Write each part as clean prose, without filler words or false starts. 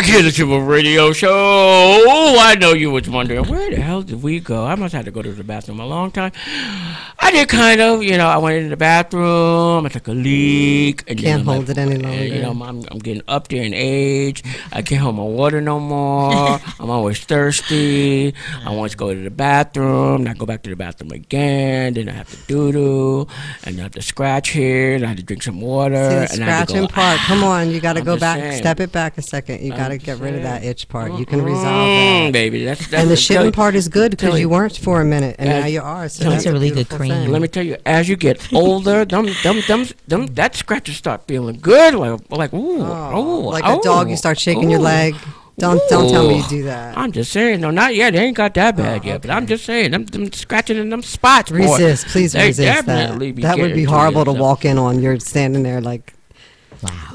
back here to the radio show. I know you was wondering, where the hell did we go? I must have to go to the bathroom a long time. I did kind of, I went into the bathroom, I took a leak. And can't hold it any longer. I'm getting up there in age. I can't hold my water no more. I'm always thirsty. I want to go to the bathroom, not go back to the bathroom again. Then I have to doo-doo, and I have to scratch here, and I have to drink some water. See, the scratching part, come on, you got to go back, step it back a second. You got to get rid of that itch part. You can resolve that. Baby, that's and the shitting part is good because you weren't for a minute, and now you are. So it's a really good cream. Let me tell you, as you get older, that scratches start feeling good. Like a dog, you start shaking your leg. Don't tell me you do that. I'm just saying, no, not yet. They ain't got that bad yet. But I'm just saying, them scratching in them spots. Resist, please resist that. That would be horrible to walk in on. You're standing there like. Wow.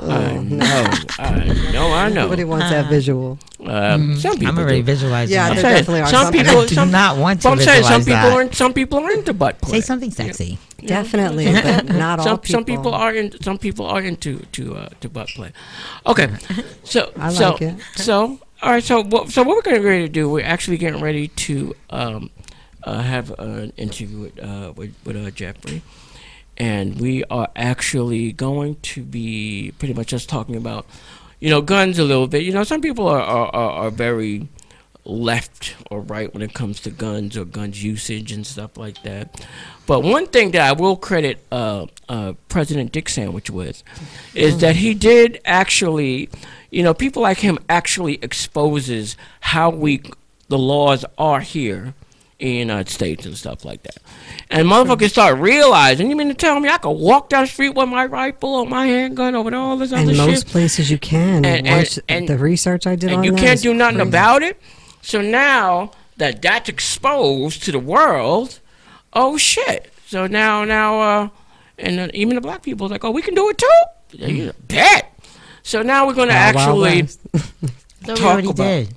I know. Nobody wants that visual. Some people I'm already visualizing. Yeah, there definitely are. Some people do not want to visualize that. Some people are into butt play. Say something sexy. Definitely, but not all people. Some people are into butt play. Okay, so I like it. So all right. So what we're getting ready to do? We're actually getting ready to have an interview with Jeffrey. And we are actually going to be pretty much just talking about, guns a little bit. Some people are very left or right when it comes to guns or guns usage and stuff like that. But one thing that I will credit President Dick Sandwich with is that he did actually, people like him actually exposes how weak the laws are here in the United States and stuff like that. And motherfuckers start realizing, you mean to tell me I could walk down the street with my rifle or my handgun over all this other shit? And most places you can. And the research I did on that. And you can't do nothing about it. So now that that's exposed to the world, oh shit. So now, and even the black people are like, oh, we can do it too? Bet. So now we're going to actually talk about it.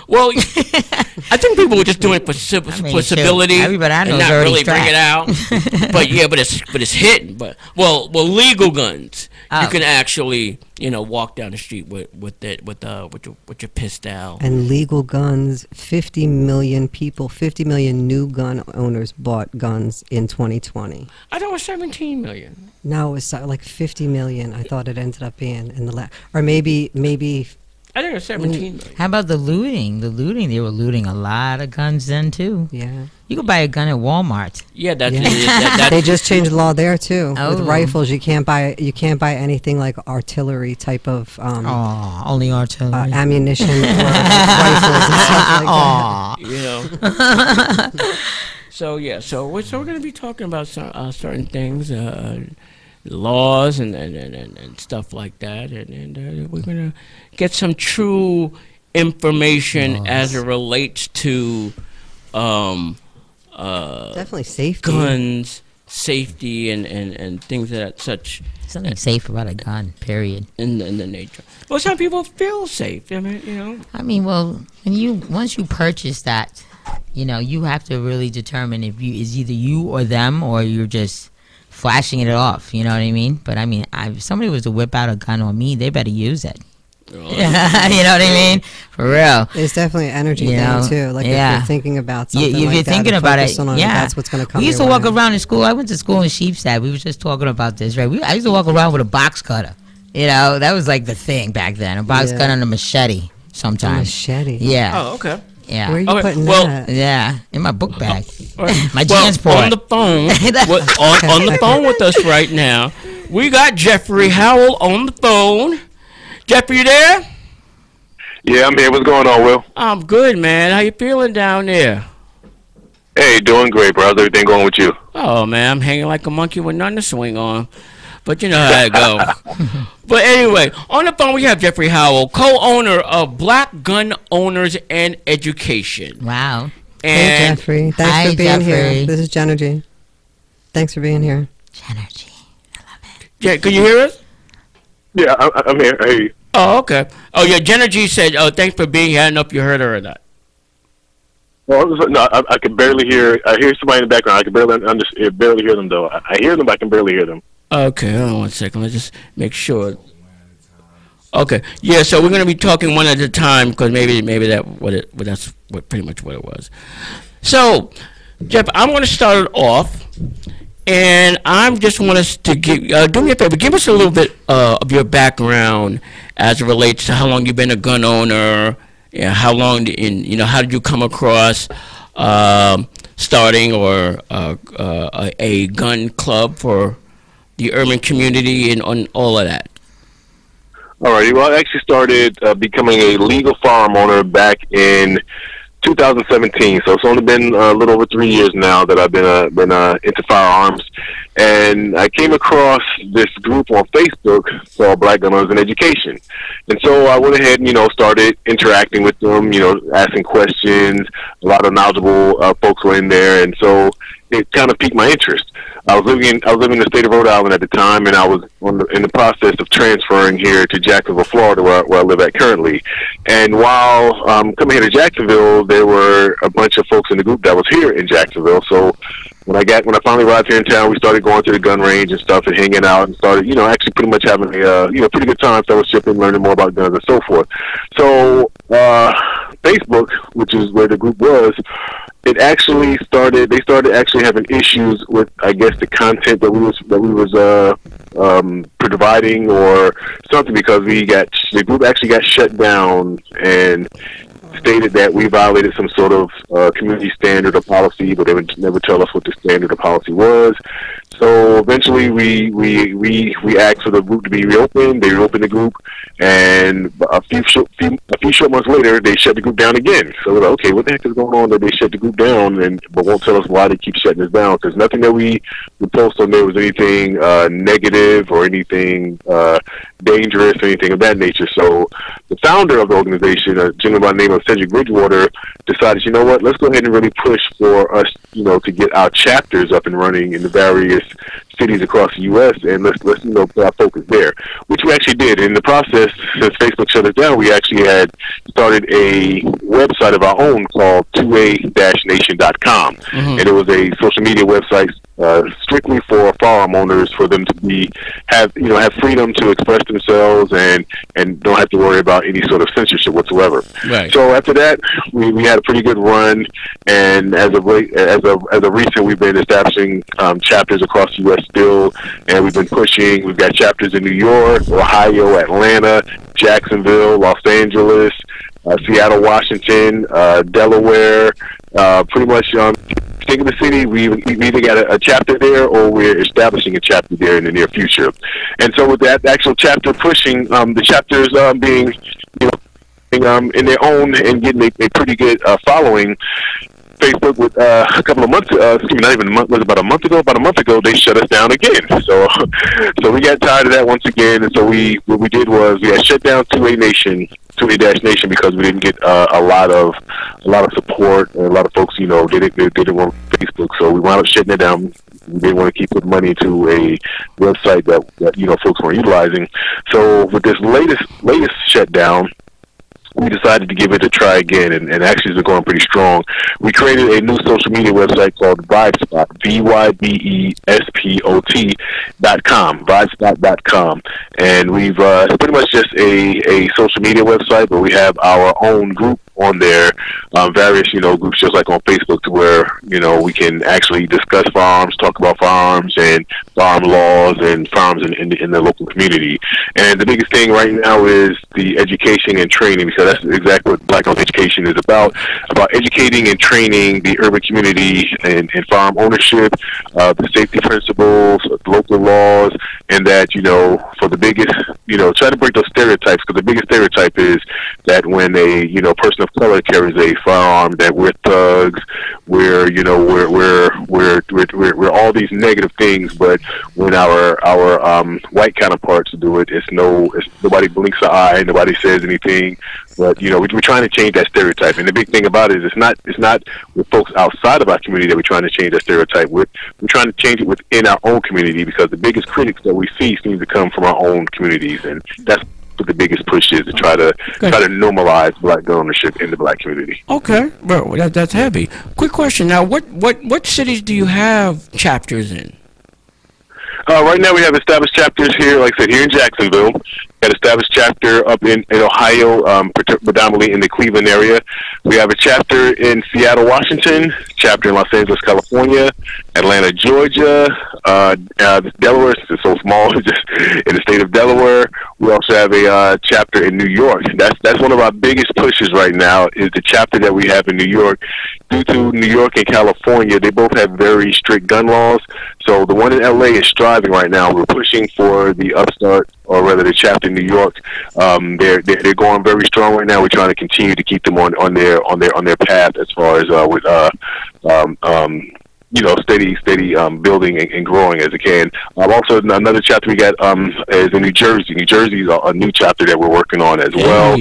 Well, I think people were just doing it for civility and not really bring it out. but it's hidden. But legal guns, you can actually walk down the street with your pistol. And legal guns, 50 million new gun owners bought guns in 2020. I thought it was 17 million. No, it was like 50 million. I thought it ended up being in the or maybe. I think it was 17 million. How about the looting? They were looting a lot of guns then too. Yeah. You could buy a gun at Walmart. Yeah, they just changed the law there too. Oh. With rifles, you can't buy anything like artillery type of only artillery ammunition or rifles and stuff like that. So we're going to be talking about certain things. Laws and stuff like that, and we're gonna get some true information as it relates to definitely safety, guns, safety, and things that such. Something safe about a gun, period. In the nature. Well, some people feel safe. I mean, well, once you purchase that, you have to really determine if it's either you or them, or you're just flashing it off, you know what I mean? But if somebody was to whip out a gun on me, they better use it. You know what I mean? For real. It's definitely an energy thing too. Like if you're thinking about something if you're thinking about it, that's what's going to come. We used to walk around in school. I went to school in Sheepshead. We were just talking about this, right? I used to walk around with a box cutter. That was like the thing back then. A box cutter and a machete sometimes. A machete? Yeah. Oh, okay. Yeah. Where are you putting that? Yeah, in my book bag. My transport. On the phone, on the phone with us right now, we got Jeffrey Howell on the phone. Jeffrey, you there? Yeah, I'm here. What's going on, Will? I'm good, man. How you feeling down there? Hey, doing great, bro. How's everything going with you? Oh, man, I'm hanging like a monkey with nothing to swing on. But you know how it goes. But anyway, on the phone we have Jeffrey Howell, co-owner of Black Gun Owners and Education. Wow. Hey, Jeffrey. Thanks for being here. This is Genergy. Thanks for being here. Genergy. I love it. Yeah, can you hear us? Yeah, I'm here. Hey. Oh, okay. Oh, yeah, Genergy said, thanks for being here. I don't know if you heard her or not. Well, no, I can barely hear. I hear somebody in the background. I can barely hear them, though. I hear them, but I can barely hear them. Okay, hold on one second. Let's just make sure. Okay. Yeah. So we're gonna be talking one at a time because maybe that's what pretty much what it was. So, Jeff, I'm gonna start it off, and I'm just want us to do me a favor. Give us a little bit of your background as it relates to how long you've been a gun owner. Yeah. How long how did you come across starting or a gun club for the urban community and on all of that. Alrighty, well, I actually started becoming a legal firearm owner back in 2017. So it's only been a little over 3 years now that I've been into firearms. And I came across this group on Facebook called Black Gun Owners in Education. And so I went ahead and, started interacting with them, asking questions. A lot of knowledgeable folks were in there. And so it kind of piqued my interest. I was living in the state of Rhode Island at the time, and I was in the process of transferring here to Jacksonville, Florida, where I live at currently. And while coming here to Jacksonville, there were a bunch of folks in the group that was here in Jacksonville. So when I finally arrived here in town, we started going to the gun range and stuff and hanging out and started, actually pretty much having a pretty good time fellowshipping, learning more about guns and so forth. So Facebook, which is where the group was, they started actually having issues with, I guess, the content that we was providing or something, because the group actually got shut down and stated that we violated some sort of community standard or policy, but they would never tell us what the standard or policy was. So eventually we asked for the group to be reopened. They reopened the group, and a few short months later, they shut the group down again. So we're like, okay, what the heck is going on that they shut the group down, but won't tell us why they keep shutting us down? Because nothing that we post on there was anything negative or anything dangerous or anything of that nature. So the founder of the organization, a gentleman by the name of Cedric Bridgewater, decided, you know what, let's go ahead and really push for us, to get our chapters up and running in the various cities across the U.S. and let's put our focus there, which we actually did. In the process, since Facebook shut us down, we actually had started a website of our own called 2a-nation.com, and it was a social media website strictly for firearm owners, for them to have freedom to express themselves and don't have to worry about any sort of censorship whatsoever. Right. So after that, we had a pretty good run, and as of recent, we've been establishing chapters across the U.S. still, and we've been pushing. We've got chapters in New York, Ohio, Atlanta, Jacksonville, Los Angeles, Seattle, Washington, Delaware, pretty much think of the city. We've either got a chapter there or we're establishing a chapter there in the near future. And so with that actual chapter pushing, the chapters being in their own and getting a pretty good following, Facebook with a couple of months, not even a month, was about a month ago. About a month ago, they shut us down again. So we got tired of that once again, and so what we did was we had shut down 2A-Nation, because we didn't get a lot of support, and a lot of folks, didn't want Facebook. So we wound up shutting it down. We didn't want to keep putting money into a website that folks weren't utilizing. So with this latest shutdown, we decided to give it a try again, and actually it's going pretty strong. We created a new social media website called VibeSpot, VYBESPOT.com, VibeSpot.com. And we've it's pretty much just a social media website, but we have our own group on there, various, groups just like on Facebook, to where, we can actually discuss firearms, talk about firearms and firearm laws and firearms in the local community. And the biggest thing right now is the education and training, because that's exactly what Black Owned Education is about educating and training the urban community in firearm ownership, the safety principles, local laws, and that, for the biggest, try to break those stereotypes, because the biggest stereotype is that when a, person of color carries a firearm, that we're thugs, we're all these negative things. But when our white counterparts do it, it's nobody blinks an eye, nobody says anything. But we're trying to change that stereotype, and the big thing about it is it's not with folks outside of our community that we're trying to change that stereotype. We're trying to change it within our own community, because the biggest critics that we see seem to come from our own communities, and that's what the biggest push is, to try to normalize Black gun ownership in the Black community. Okay, well, that's heavy. Quick question now: what cities do you have chapters in? Right now, we have established chapters here, like I said, here in Jacksonville, Got established chapter up in Ohio, predominantly in the Cleveland area. We have a chapter in Seattle, Washington, chapter in Los Angeles, California, Atlanta, Georgia, Delaware, since it's so small, just in the state of Delaware. We also have a chapter in New York. That's one of our biggest pushes right now, is the chapter that we have in New York. Due to New York and California, they both have very strict gun laws. So the one in LA is striving right now. We're pushing for the upstart, or rather the chapter in New York. They're going very strong right now. We're trying to continue to keep them on their path as far as steady building and growing as it can. Also, another chapter we got is in New Jersey. New Jersey is a new chapter that we're working on as well.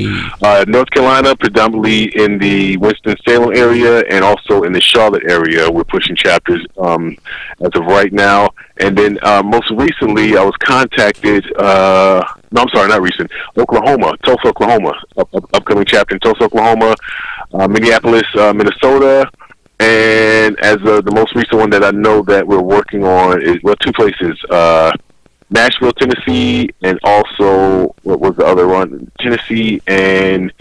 North Carolina, predominantly in the Winston-Salem area and also in the Charlotte area, we're pushing chapters as of right now. And then most recently, I was contacted. No, I'm sorry, not recent. Oklahoma, Tulsa, Oklahoma, upcoming chapter in Tulsa, Oklahoma, Minneapolis, Minnesota. And as the most recent one that I know that we're working on is, well, two places, Nashville, Tennessee, and also, what was the other one? Tennessee and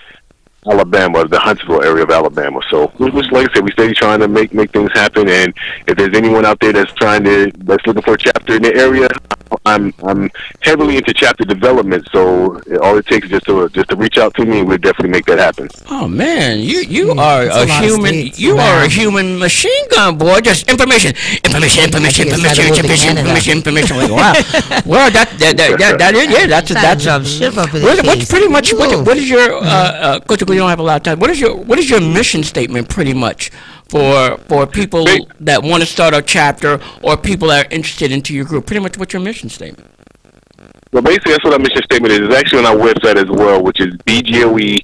Alabama, the Huntsville area of Alabama. So, which, like I said, we steady trying to make things happen. And if there's anyone out there that's looking for a chapter in the area, I'm heavily into chapter development. So all it takes is just to reach out to me, and we'll definitely make that happen. Oh man, you are a human machine gun, boy. Just information. Like, wow. Well, that is, yeah, that's jump ship up in what's pretty much what is your because we don't have a lot of time. What is your mission statement pretty much for people that want to start a chapter or people that are interested into your group? Pretty much what's your mission statement? Well, basically, that's what our mission statement is. It's actually on our website as well, which is bgoe-llc.com.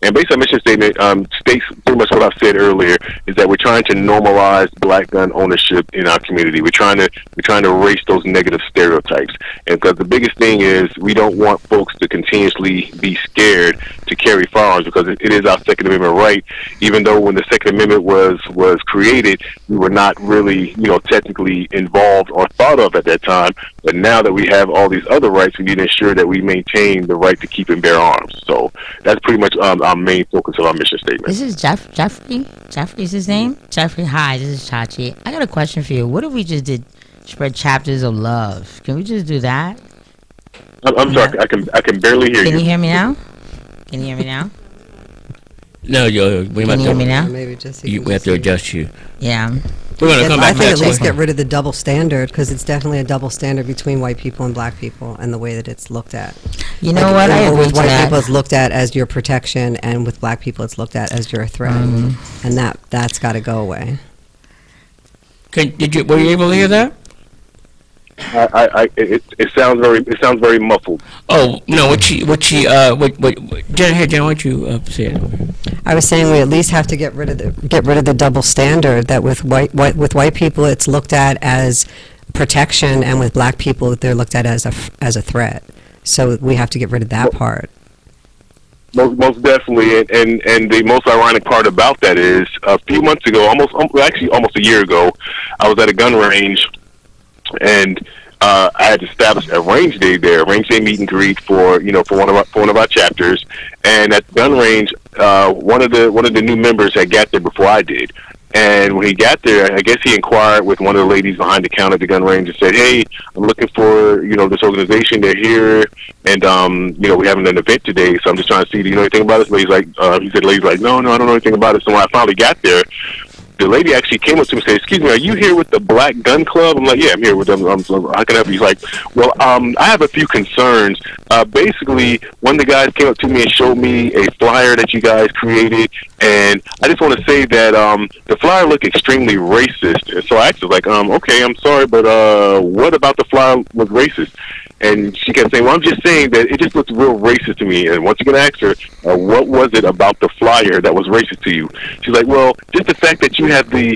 And basically, our mission statement states pretty much what I said earlier, is that we're trying to normalize black gun ownership in our community. We're trying to erase those negative stereotypes. And because the biggest thing is, we don't want folks to continuously be scared to carry firearms, because it is our Second Amendment right. Even though when the Second Amendment was created, we were not really, technically involved or thought of at that time. But now that we have all these other rights, we need to ensure that we maintain the right to keep and bear arms. So that's pretty much our main focus of our mission statement. This is Jeffrey. Jeffrey's his name? Jeffrey, hi, this is Chachi. I got a question for you. What if we just did spread chapters of love? Can we just do that? I'm sorry, I can barely hear you. Can you hear me now? Can you hear me now? No, we might. Can you hear me now? Maybe just we have to adjust you. Yeah. We're gonna come back. I think at least get rid of the double standard, because it's definitely a double standard between white people and black people, and the way that it's looked at. You know what? I agree with to white that. people, it's looked at as your protection, and with black people, it's looked at as your threat, and that's got to go away. Were you able to hear that? It sounds very muffled. Oh no! Jen, why don't you say it? I was saying we at least have to get rid of the double standard, that with white people it's looked at as protection, and with black people they're looked at as a threat. So we have to get rid of that part. Most definitely, and the most ironic part about that is, a few months ago, almost a year ago, I was at a gun range, and I had established a range day there, range day meet and greet for one of our chapters. And at the gun range, one of the new members had got there before I did. And when he got there, I guess he inquired with one of the ladies behind the counter at the gun range and said, "Hey, I'm looking for this organization. They're here, and we're having an event today. So I'm just trying to see, do you know anything about this?" Lady's like, lady's like, no, I don't know anything about it. So when I finally got there, the lady actually came up to me and said, "Excuse me, are you here with the Black Gun Club?" I'm like, "Yeah, I'm here with them. How can I help you?" He's like, "Well, I have a few concerns. Basically, one of the guys came up to me and showed me a flyer that you guys created, and I just want to say that the flyer looked extremely racist." And so I asked her, like, "Okay, I'm sorry, but what about the flyer was racist?" And she kept saying, "Well, I'm just saying that it just looks real racist to me." And once again, I asked her, "What was it about the flyer that was racist to you?" She's like, "Well, just the fact that you have the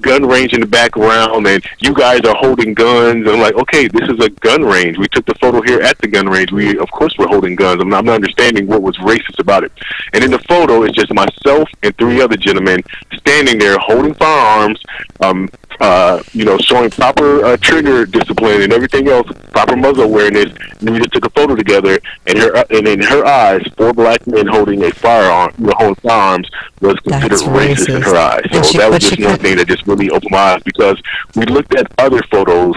gun range in the background, and you guys are holding guns." And I'm like, "Okay, this is a gun range. We took the photo here at the gun range. Of course we're holding guns. I'm not understanding what was racist about it." And in the photo, it's just myself and three other gentlemen standing there holding firearms, showing proper trigger discipline and everything else, proper muzzle awareness. And we just took a photo together, and in her eyes, 4 black men holding a firearm, holding firearms, was considered That's racist in her eyes. And So that was just one thing that just really opened my eyes, because we looked at other photos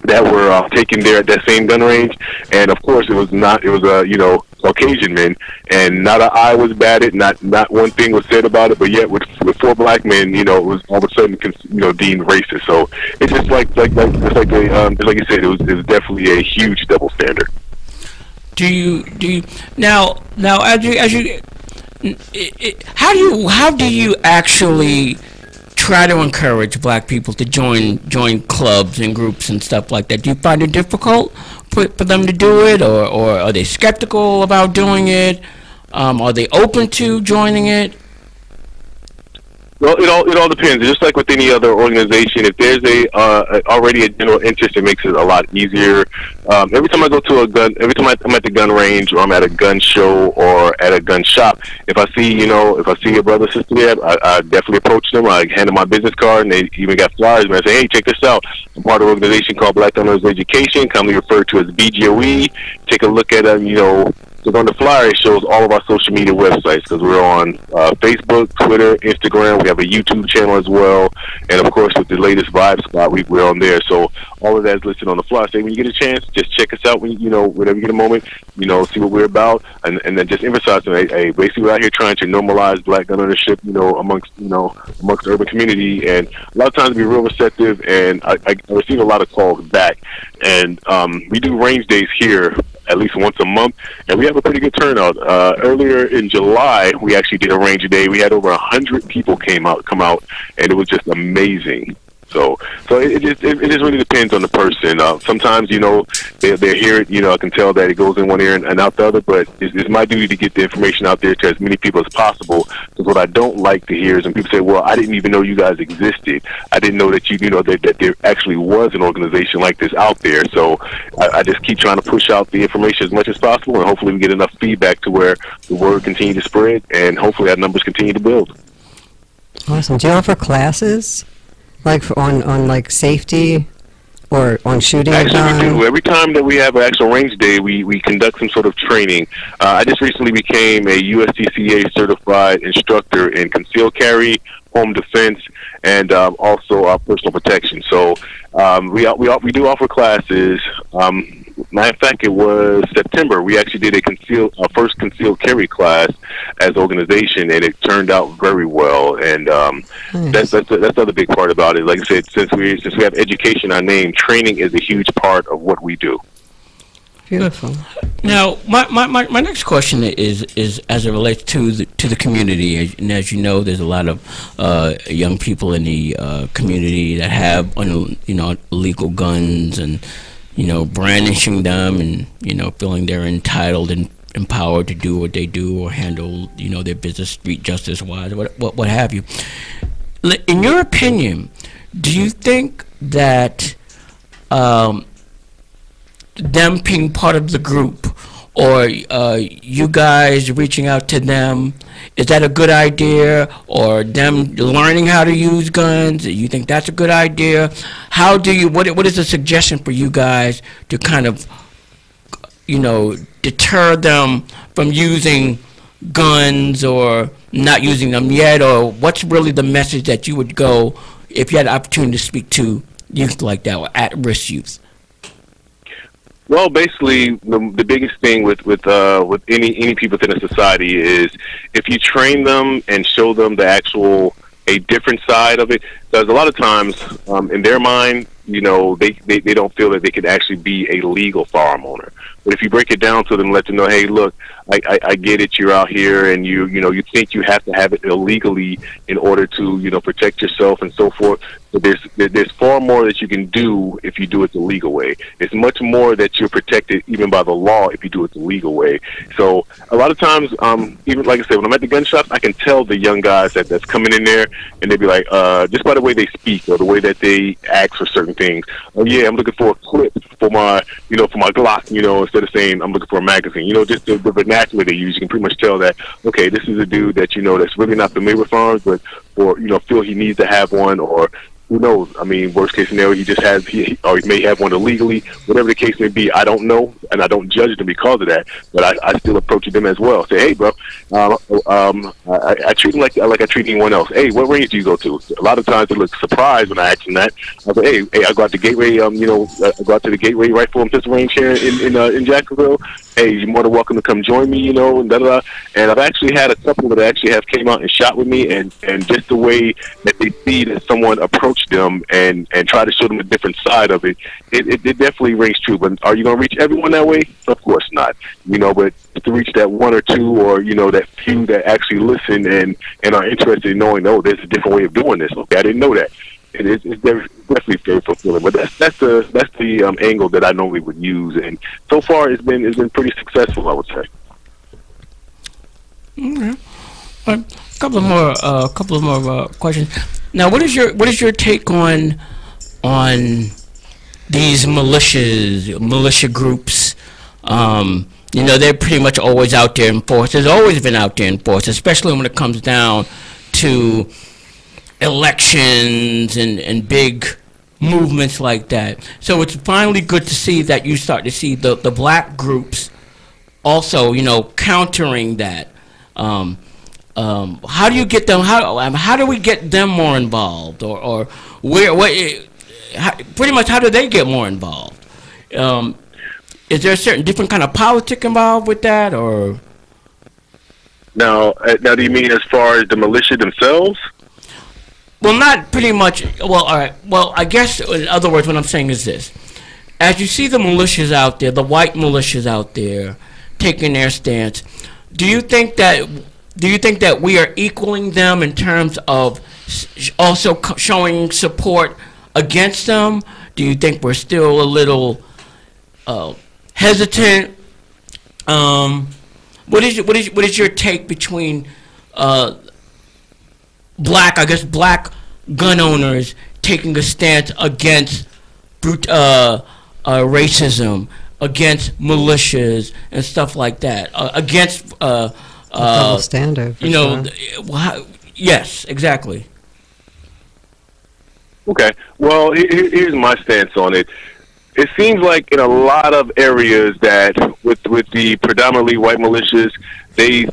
that were taken there at that same gun range, and of course it was Caucasian men, and not an eye was batted, not one thing was said about it, but yet with 4 black men, it was all of a sudden deemed racist. So it's just like you said, it was definitely a huge double standard. Do you now how do you actually try to encourage black people to join clubs and groups and stuff like that? Do you find it difficult for them to do it, or are they skeptical about doing it? Are they open to joining it? Well, it all depends. Just like with any other organization, if there's already a general interest, it makes it a lot easier. Every time I go to every time I'm at the gun range, or I'm at a gun show, or at a gun shop, if I see a brother or sister there, I definitely approach them. I hand them my business card, and they even got flyers. And I say, hey, check this out. I'm part of an organization called Black Gun Owners Education, commonly referred to as BGOE. Take a look at because on the flyer, it shows all of our social media websites, because we're on Facebook, Twitter, Instagram. We have a YouTube channel as well. And, of course, with the latest Vibe Spot, we're on there. So all of that is listed on the flyer. So when you get a chance, just check us out whenever you get a moment, see what we're about. And then just emphasizing, hey, basically we're out here trying to normalize black gun ownership, amongst the urban community. And a lot of times we're real receptive, and I receive a lot of calls back. And we do range days here at least once a month, and we have a pretty good turnout. Earlier in July, we actually did a ranger day. We had over 100 people come out, and it was just amazing. So it just really depends on the person. Sometimes, they hear it, I can tell that it goes in one ear and out the other, but it's my duty to get the information out there to as many people as possible. Because what I don't like to hear is when people say, well, I didn't even know you guys existed. I didn't know that that there actually was an organization like this out there. So I just keep trying to push out the information as much as possible, and hopefully we get enough feedback to where the word continues to spread, and hopefully our numbers continue to build. Awesome. Do you offer classes? Like on like safety, or on shooting? Actually, we do. Every time that we have an actual range day, we conduct some sort of training. I just recently became a USDCA certified instructor in concealed carry, home defense, and also personal protection. So we do offer classes. Matter of fact, it was September. We actually did our first concealed carry class as an organization, and it turned out very well. And that's the other big part about it. Like I said, since we have education in our name, training is a huge part of what we do. Beautiful. Now, my next question is as it relates to the community. And as you know, there's a lot of young people in the community that have illegal guns, and brandishing them, and feeling they're entitled and empowered to do what they do, or handle their business street justice wise, what have you. In your opinion, do you think that them being part of the group, or you guys reaching out to them, is that a good idea? Or them learning how to use guns, you think that's a good idea? How do you, what is a suggestion for you guys to kind of deter them from using guns, or not using them yet? Or what's really the message that you would go if you had the opportunity to speak to youth like that, or at-risk youth? Well, basically, the biggest thing with any people within a society is if you train them and show them a different side of it. Because a lot of times, in their mind, they don't feel that they could actually be a legal firearm owner. But if you break it down to them, let them know, hey, look, I get it. You're out here, and you think you have to have it illegally in order to protect yourself and so forth. But there's far more that you can do if you do it the legal way. It's much more that you're protected even by the law if you do it the legal way. So a lot of times, even like I said, when I'm at the gun shop, I can tell the young guys that's coming in there, and they'd be like, just by the way they speak or the way that they act for certain things. Oh yeah, I'm looking for a clip for my Glock. Instead of saying I'm looking for a magazine. Just the vernacular they use, you can pretty much tell that okay, this is a dude that that's really not familiar with firearms, but or feel he needs to have one, or who knows? I mean, worst case scenario, he just has, or he may have one illegally. Whatever the case may be, I don't know, and I don't judge them because of that. But I still approach them as well. Say, hey, bro, I treat them like I treat anyone else. Hey, what range do you go to? A lot of times they look surprised when I ask them that. I say, hey, I go out to Gateway. I go out to the Gateway Rifle and Pistol Range here in Jacksonville. Hey, you're more than welcome to come join me, and da-da-da. And I've actually had a couple that actually have came out and shot with me, and just the way that they see that someone approached them and try to show them a different side of it, it definitely rings true. But are you going to reach everyone that way? Of course not. But to reach that one or two, or that few that actually listen and are interested in knowing, oh, there's a different way of doing this. Okay, I didn't know that. It's definitely very fulfilling, but that's the angle that I normally would use, and so far it's been pretty successful, I would say. Okay. A couple of more questions. Now, what is your take on these militia groups? They're pretty much always out there in force. There's always been out there in force, especially when it comes down to elections and big movements like that. So it's finally good to see that you start to see the black groups also, countering that. How do you get them? How do we get them more involved, or pretty much how do they get more involved? Is there a certain different kind of politic involved with that, or? Now, do you mean as far as the militia themselves? Well, not pretty much. Well, all right. Well, I guess in other words, what I'm saying is this: as you see the militias out there, the white militias out there, taking their stance, do you think that we are equaling them in terms of also showing support against them? Do you think we're still a little hesitant? What is your take between black gun owners taking a stance against racism, against militias and stuff like that, against double standard? Yes, exactly. Okay. Well, here's my stance on it. It seems like in a lot of areas that with the predominantly white militias, they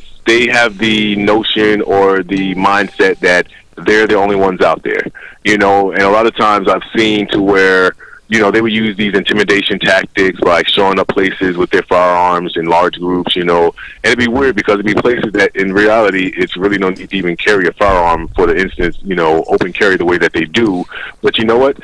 have the notion or the mindset that they're the only ones out there, and a lot of times I've seen to where, they would use these intimidation tactics, like showing up places with their firearms in large groups, and it'd be weird because it'd be places that in reality, it's really no need to even carry a firearm for the instance, open carry the way that they do. But you know what?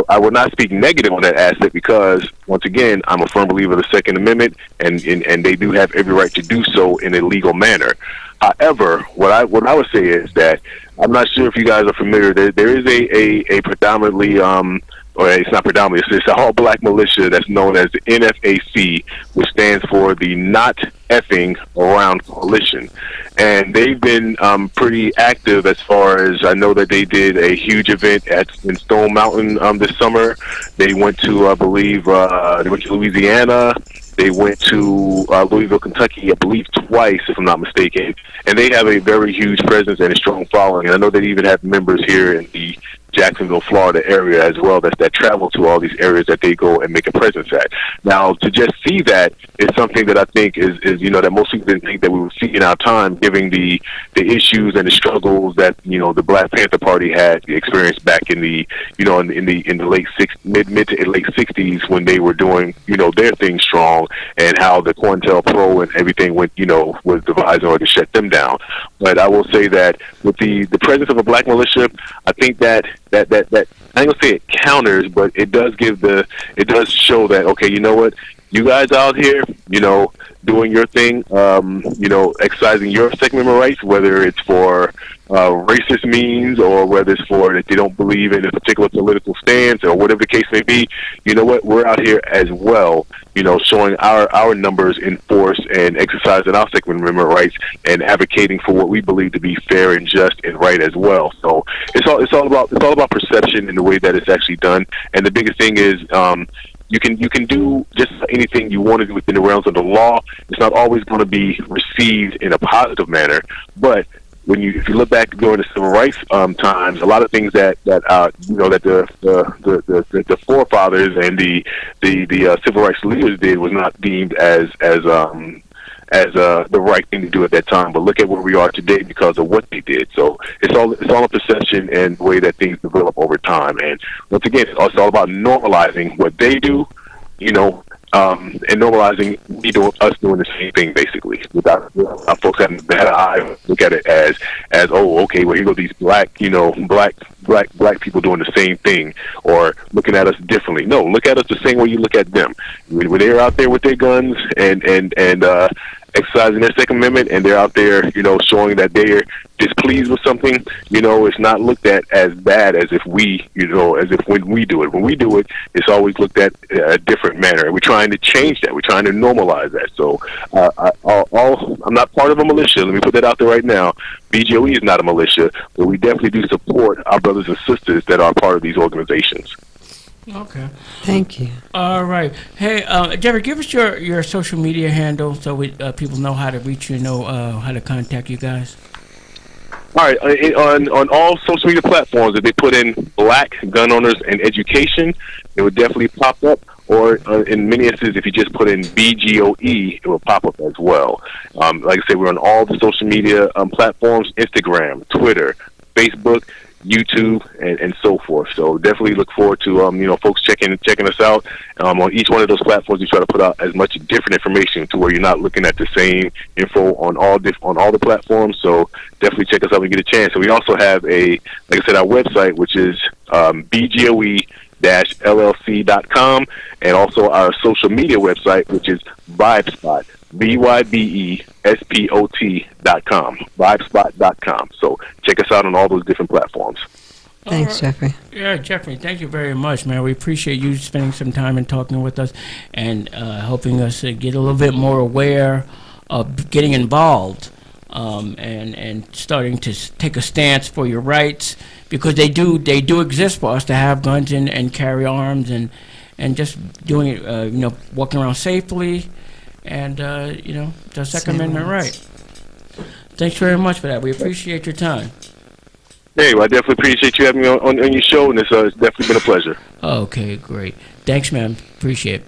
I would not speak negative on that aspect because, once again, I'm a firm believer of the Second Amendment, and they do have every right to do so in a legal manner. However, what I would say is that I'm not sure if you guys are familiar. There is a predominantly, or it's not predominantly, it's an all-black militia that's known as the NFAC, which stands for the Not Effing Around Coalition. And they've been pretty active as far as I know that they did a huge event in Stone Mountain this summer. They went to, I believe, they went to Louisiana. They went to Louisville, Kentucky, I believe twice, if I'm not mistaken. And they have a very huge presence and a strong following. And I know they even have members here in the Jacksonville, Florida area as well that travel to all these areas that they go and make a presence at. Now, to just see that is something that I think is that most people didn't think that we would see in our time, given the issues and the struggles that the Black Panther Party had experienced back in the in the late mid to late 60s when they were doing their thing strong, and how the COINTELPRO and everything went was devised in order to shut them down. But I will say that with the presence of a black militia, I think that I ain't gonna say it counters, but it does show that, okay, you know what, you guys out here, doing your thing, exercising your Second Amendment rights, whether it's for racist means or whether it's for that they don't believe in a particular political stance or whatever the case may be, you know what, we're out here as well, showing our numbers in force and exercising our Second Amendment rights and advocating for what we believe to be fair and just and right as well. So it's all about perception and the way that it's actually done. And the biggest thing is you can do just anything you want to do within the realms of the law. It's not always going to be received in a positive manner, but if you look back during the civil rights times, a lot of things that the forefathers and the civil rights leaders did was not deemed as the right thing to do at that time. But look at where we are today because of what they did. So it's all a perception and the way that things develop over time. And once again, it's all about normalizing what they do, and normalizing us doing the same thing, basically, without folks having a bad eye look at it as oh, okay, well, here go these black people doing the same thing, or looking at us differently. No, look at us the same way you look at them. When they're out there with their guns and exercising their Second Amendment, and they're out there, showing that they're displeased with something, it's not looked at as bad as if when we do it. When we do it, it's always looked at a different manner. And we're trying to change that. We're trying to normalize that. So I'm not part of a militia. Let me put that out there right now. BGOE is not a militia, but we definitely do support our brothers and sisters that are part of these organizations. Okay. Thank you. All right. Hey, Jeffrey, give us your social media handle so people know how to reach you, how to contact you guys. All right. On all social media platforms, if they put in Black Gun Owners and Education, it would definitely pop up. Or in many instances, if you just put in BGOE, it will pop up as well. Like I said, we're on all the social media platforms: Instagram, Twitter, Facebook, YouTube, and so forth. So definitely look forward to folks checking us out. On each one of those platforms, we try to put out as much different information to where you're not looking at the same info on all the platforms. So definitely check us out when you get a chance. So we also have our website, which is BGOE-LLC.com, and also our social media website, which is VibeSpot. VYBESPOT.com, vibespot.com. So check us out on all those different platforms. Thanks, Jeffrey. Yeah, Jeffrey, thank you very much, man. We appreciate you spending some time and talking with us and helping us get a little bit more aware of getting involved and starting to take a stance for your rights, because they do exist for us to have guns and carry arms and just doing it, walking around safely. And, the Second Amendment right. Thanks very much for that. We appreciate your time. Hey, well, I definitely appreciate you having me on your show, and it's definitely been a pleasure. Okay, great. Thanks, man. Appreciate it.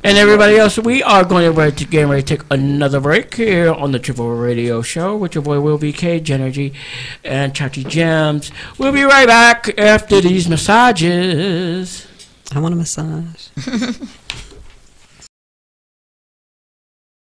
And everybody else, we are getting ready to take another break here on the Triple Radio Show with your boy Will B. K, Genergy, and Chachi Gems. We'll be right back after these massages. I want a massage.